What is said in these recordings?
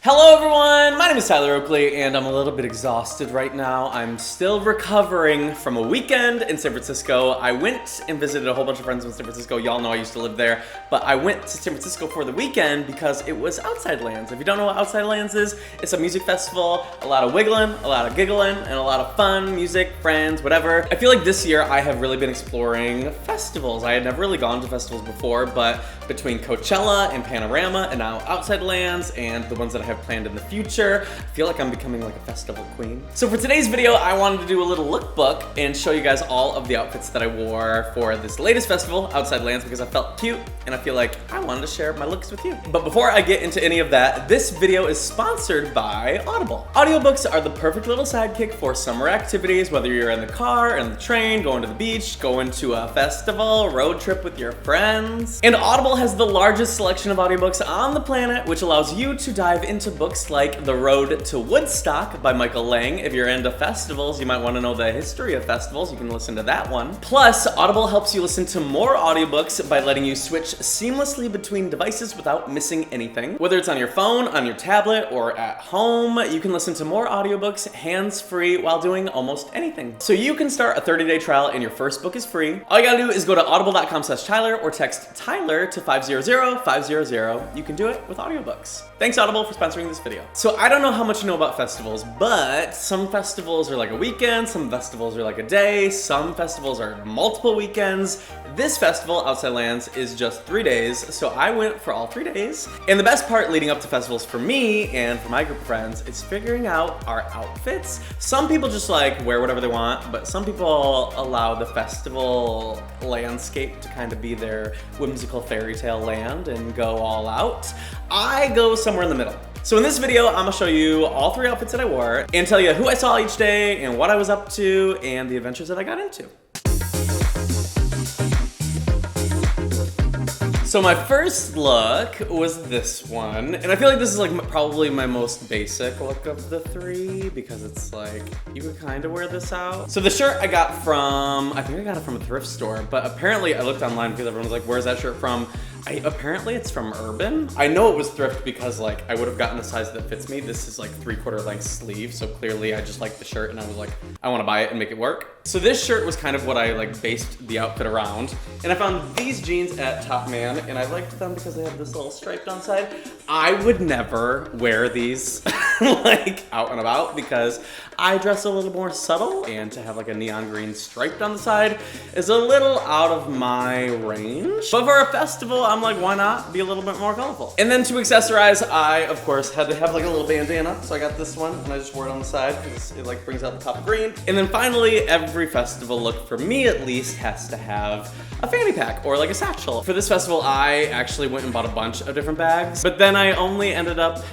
Hello everyone, my name is Tyler Oakley and I'm a little bit exhausted right now. I'm still recovering from a weekend in San Francisco. I went and visited a whole bunch of friends in San Francisco. Y'all know I used to live there, but I went to San Francisco for the weekend because it was Outside Lands. If you don't know what Outside Lands is, it's a music festival, a lot of wiggling, a lot of giggling, and a lot of fun, music, friends, whatever. I feel like this year I have really been exploring festivals. I had never really gone to festivals before, but between Coachella and Panorama and now Outside Lands and the ones that I have planned in the future, I feel like I'm becoming like a festival queen. So for today's video, I wanted to do a little lookbook and show you guys all of the outfits that I wore for this latest festival, Outside Lands, because I felt cute and I feel like I wanted to share my looks with you. But before I get into any of that, this video is sponsored by Audible. Audiobooks are the perfect little sidekick for summer activities, whether you're in the car, in the train, going to the beach, going to a festival, road trip with your friends. And Audible has the largest selection of audiobooks on the planet, which allows you to dive into books like The Road to Woodstock by Michael Lang. If you're into festivals, you might want to know the history of festivals. You can listen to that one. Plus, Audible helps you listen to more audiobooks by letting you switch seamlessly between devices without missing anything. Whether it's on your phone, on your tablet, or at home, you can listen to more audiobooks hands-free while doing almost anything. So you can start a 30-day trial and your first book is free. All you gotta do is go to audible.com/Tyler or text Tyler to 500-500. You can do it with audiobooks. Thanks Audible for sponsoring this video. So I don't know how much you know about festivals, but some festivals are like a weekend, some festivals are like a day, some festivals are multiple weekends. This festival, Outside Lands, is just 3 days, so I went for all 3 days. And the best part leading up to festivals for me and for my group of friends is figuring out our outfits. Some people just like wear whatever they want, but some people allow the festival landscape to kind of be their whimsical fairy tale land and go all out. I go somewhere in the middle. So in this video, I'm gonna show you all 3 outfits that I wore and tell you who I saw each day and what I was up to and the adventures that I got into. So my first look was this one, and I feel like this is like probably my most basic look of the 3 because it's like, you could kind of wear this out. So the shirt I got from, I think I got it from a thrift store, but apparently I looked online because everyone was like, where's that shirt from? Apparently it's from Urban. I know it was thrift because like I would have gotten a size that fits me. This is like 3/4 length sleeve, so clearly I just liked the shirt and I was like, I want to buy it and make it work. So this shirt was kind of what I like based the outfit around. And I found these jeans at Top Man and I liked them because they have this little stripe on the side. I would never wear these like out and about because I dress a little more subtle, and to have like a neon green stripe down the side is a little out of my range. But for a festival, I'm like, why not be a little bit more colorful? And then to accessorize, I of course had to have like a little bandana. So I got this one and I just wore it on the side because it like brings out the top of green. And then finally, every festival look for me at least has to have a fanny pack or like a satchel. For this festival, I actually went and bought a bunch of different bags, but then I only ended up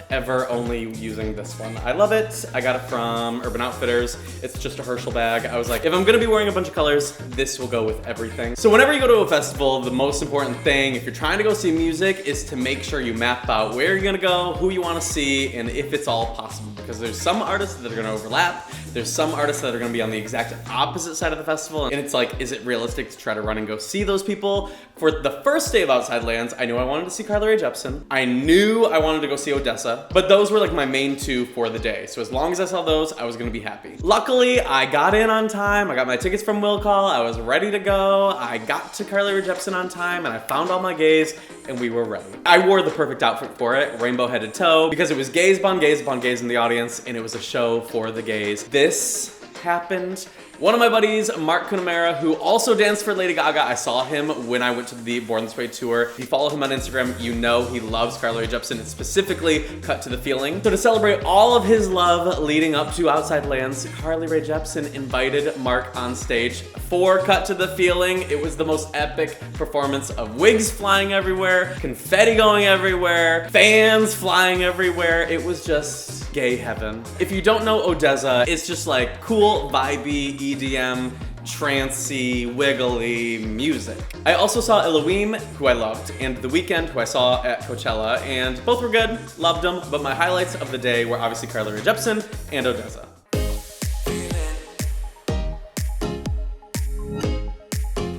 only using this one. I love it. I got it from Urban Outfitters. It's just a Herschel bag. I was like, if I'm gonna be wearing a bunch of colors, this will go with everything. So whenever you go to a festival, the most important thing, if you're trying to go see music, is to make sure you map out where you're gonna go, who you wanna see, and if it's all possible. Because there's some artists that are gonna overlap. There's some artists that are gonna be on the exact opposite side of the festival. And it's like, is it realistic to try to run and go see those people? For the first day of Outside Lands, I knew I wanted to see Carly Rae Jepsen. I knew I wanted to go see Odessa, but those were like my main 2 for the day. So as long as I saw those, I was gonna be happy. Luckily, I got in on time. I got my tickets from Will Call. I was ready to go. I got to Carly Rae Jepsen on time and I found all my gays and we were ready. I wore the perfect outfit for it, rainbow head to toe, because it was gays upon gays upon gays in the audience and it was a show for the gays. This happened. One of my buddies, Mark Kunamara, who also danced for Lady Gaga, I saw him when I went to the Born This Way tour. If you follow him on Instagram, you know he loves Carly Rae Jepsen, and specifically Cut to the Feeling. So to celebrate all of his love leading up to Outside Lands, Carly Rae Jepsen invited Mark on stage for Cut to the Feeling. It was the most epic performance of wigs flying everywhere, confetti going everywhere, fans flying everywhere. It was just gay heaven. If you don't know Odessa, it's just like cool, vibey, EDM, trancey, wiggly music. I also saw Elohim, who I loved, and The Weeknd, who I saw at Coachella, and both were good, loved them, but my highlights of the day were obviously Carly Rae Jepsen and Odessa.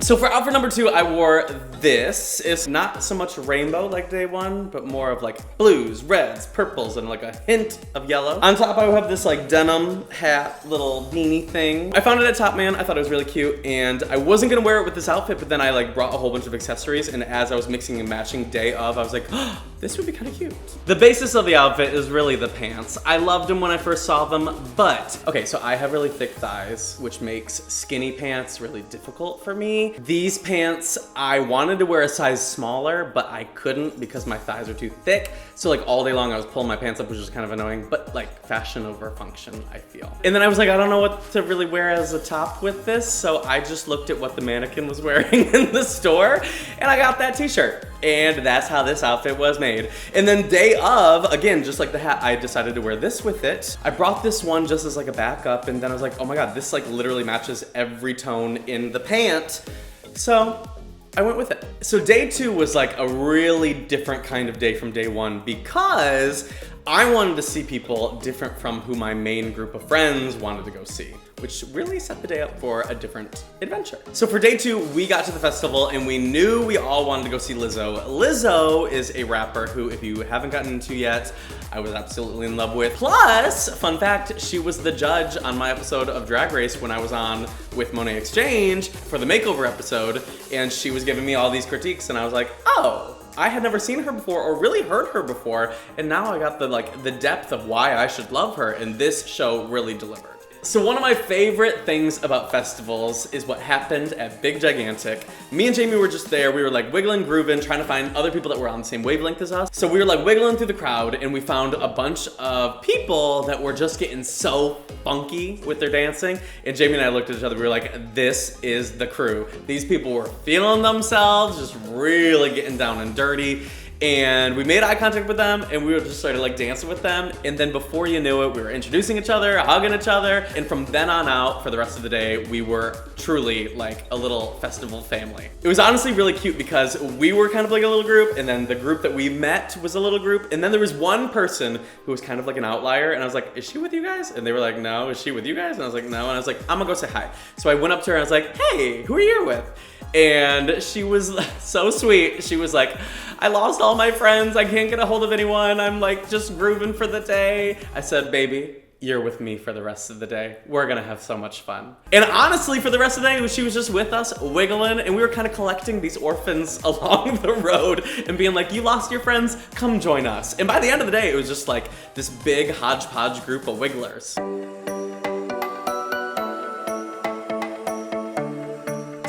So for outfit number 2, I wore this. It's not so much rainbow like day 1, but more of like blues, reds, purples, and like a hint of yellow. On top, I have this like denim hat, little beanie thing. I found it at Topman. I thought it was really cute, and I wasn't gonna wear it with this outfit, but then I like brought a whole bunch of accessories, and as I was mixing and matching day of, I was like, oh, this would be kind of cute. The basis of the outfit is really the pants. I loved them when I first saw them, but okay, so I have really thick thighs, which makes skinny pants really difficult for me. These pants, I wanted to wear a size smaller, but I couldn't because my thighs are too thick. So like all day long I was pulling my pants up, which is kind of annoying, but like fashion over function, I feel. And then I was like, I don't know what to really wear as a top with this, so I just looked at what the mannequin was wearing in the store, and I got that t-shirt. And that's how this outfit was made. And then day of, again, just like the hat, I decided to wear this with it. I brought this one just as like a backup, and then I was like, oh my God, this like literally matches every tone in the pant. So I went with it. So day 2 was like a really different kind of day from day 1 because I wanted to see people different from who my main group of friends wanted to go see, which really set the day up for a different adventure. So for day 2, we got to the festival and we knew we all wanted to go see Lizzo. Lizzo is a rapper who, if you haven't gotten into yet, I was absolutely in love with. Plus, fun fact, she was the judge on my episode of Drag Race when I was on with Monet Exchange for the makeover episode, and she was giving me all these critiques, and I was like, oh, I had never seen her before or really heard her before, and now I got the depth of why I should love her, and this show really delivered. So one of my favorite things about festivals is what happened at Big Gigantic. Me and Jamie were just there. We were like wiggling, grooving, trying to find other people that were on the same wavelength as us. So we were like wiggling through the crowd, and we found a bunch of people that were just getting so funky with their dancing. And Jamie and I looked at each other. We were like, this is the crew. These people were feeling themselves, just really getting down and dirty. And we made eye contact with them, and we were just started like dancing with them. And then before you knew it, we were introducing each other, hugging each other. And from then on out, for the rest of the day, we were truly like a little festival family. It was honestly really cute because we were kind of like a little group, and then the group that we met was a little group. And then there was one person who was kind of like an outlier, and I was like, is she with you guys? And they were like, no. Is she with you guys? And I was like, no. And I was like, I'm gonna go say hi. So I went up to her and I was like, hey, who are you with? And she was so sweet. She was like, I lost all my friends. I can't get a hold of anyone. I'm like just grooving for the day. I said, baby, you're with me for the rest of the day. We're gonna have so much fun. And honestly, for the rest of the day, she was just with us, wiggling, and we were kind of collecting these orphans along the road and being like, you lost your friends? Come join us. And by the end of the day, it was just like this big hodgepodge group of wigglers.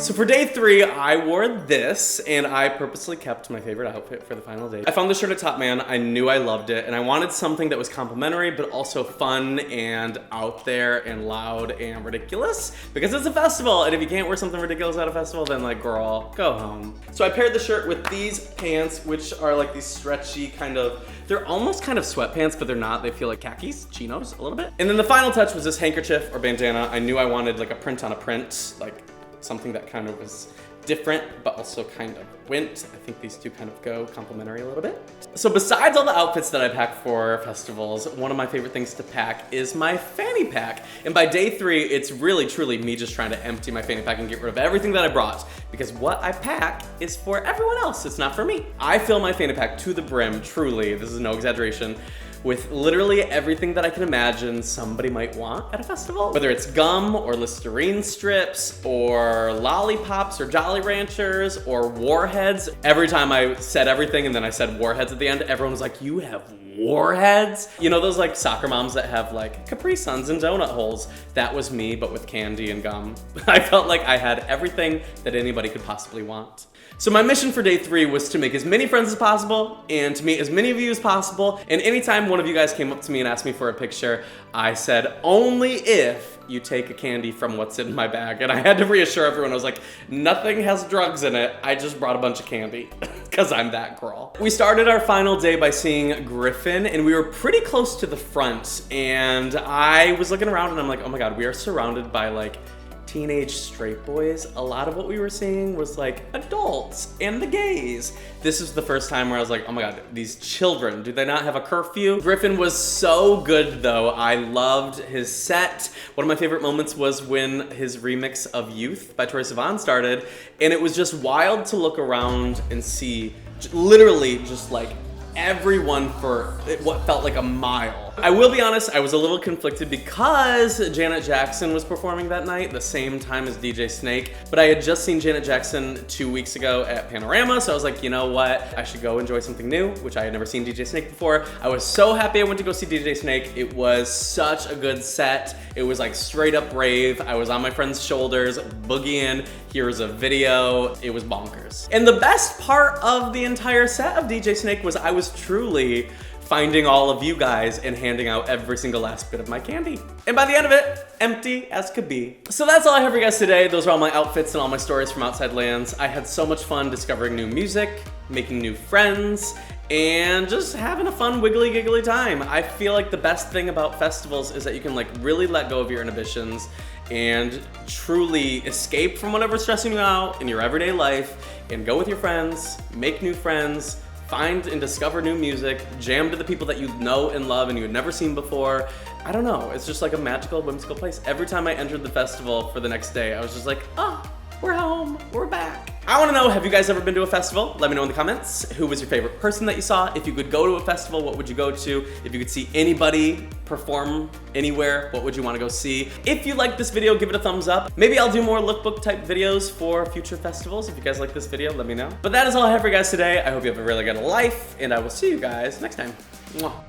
So for day 3, I wore this, and I purposely kept my favorite outfit for the final day. I found this shirt at Topman. I knew I loved it, and I wanted something that was complimentary, but also fun and out there and loud and ridiculous, because it's a festival, and if you can't wear something ridiculous at a festival, then like, girl, go home. So I paired the shirt with these pants, which are like these stretchy kind of, they're almost kind of sweatpants, but they're not. They feel like khakis, chinos, a little bit. And then the final touch was this handkerchief or bandana. I knew I wanted like a print on a print, like something that kind of was different, but also kind of went. I think these two kind of go complementary a little bit. So besides all the outfits that I pack for festivals, one of my favorite things to pack is my fanny pack. And by day 3, it's really truly me just trying to empty my fanny pack and get rid of everything that I brought, because what I pack is for everyone else. It's not for me. I fill my fanny pack to the brim, truly, this is no exaggeration, with literally everything that I can imagine somebody might want at a festival. Whether it's gum or Listerine strips or lollipops or Jolly Ranchers or Warheads. Every time I said everything and then I said Warheads at the end, everyone was like, you have Warheads? You know those like soccer moms that have like Capri Suns and donut holes? That was me, but with candy and gum. I felt like I had everything that anybody could possibly want. So my mission for day 3 was to make as many friends as possible and to meet as many of you as possible. And anytime one of you guys came up to me and asked me for a picture, I said, only if you take a candy from what's in my bag. And I had to reassure everyone, I was like, nothing has drugs in it. I just brought a bunch of candy because I'm that girl. We started our final day by seeing Griffin, and we were pretty close to the front. And I was looking around and I'm like, oh my God, we are surrounded by like teenage straight boys. A lot of what we were seeing was like adults and the gays. This is the first time where I was like, oh my god, these children, do they not have a curfew? Griffin was so good though. I loved his set. One of my favorite moments was when his remix of Youth by Troye Sivan started, and it was just wild to look around and see literally just like everyone for what felt like a mile. I will be honest, I was a little conflicted because Janet Jackson was performing that night, the same time as DJ Snake, but I had just seen Janet Jackson 2 weeks ago at Panorama, so I was like, you know what? I should go enjoy something new, which I had never seen DJ Snake before. I was so happy I went to go see DJ Snake. It was such a good set. It was like straight up rave. I was on my friend's shoulders, boogieing. Here's a video. It was bonkers. And the best part of the entire set of DJ Snake was I was truly finding all of you guys and handing out every single last bit of my candy. And by the end of it, empty as could be. So that's all I have for you guys today. Those are all my outfits and all my stories from Outside Lands. I had so much fun discovering new music, making new friends, and just having a fun wiggly giggly time. I feel like the best thing about festivals is that you can like really let go of your inhibitions and truly escape from whatever's stressing you out in your everyday life and go with your friends, make new friends, find and discover new music, jam to the people that you know and love and you had never seen before. I don't know, it's just like a magical, whimsical place. Every time I entered the festival for the next day, I was just like, oh, we're home, we're back. I wanna know, have you guys ever been to a festival? Let me know in the comments. Who was your favorite person that you saw? If you could go to a festival, what would you go to? If you could see anybody perform anywhere, what would you wanna go see? If you like this video, give it a thumbs up. Maybe I'll do more lookbook type videos for future festivals. If you guys like this video, let me know. But that is all I have for you guys today. I hope you have a really good life, and I will see you guys next time. Mwah.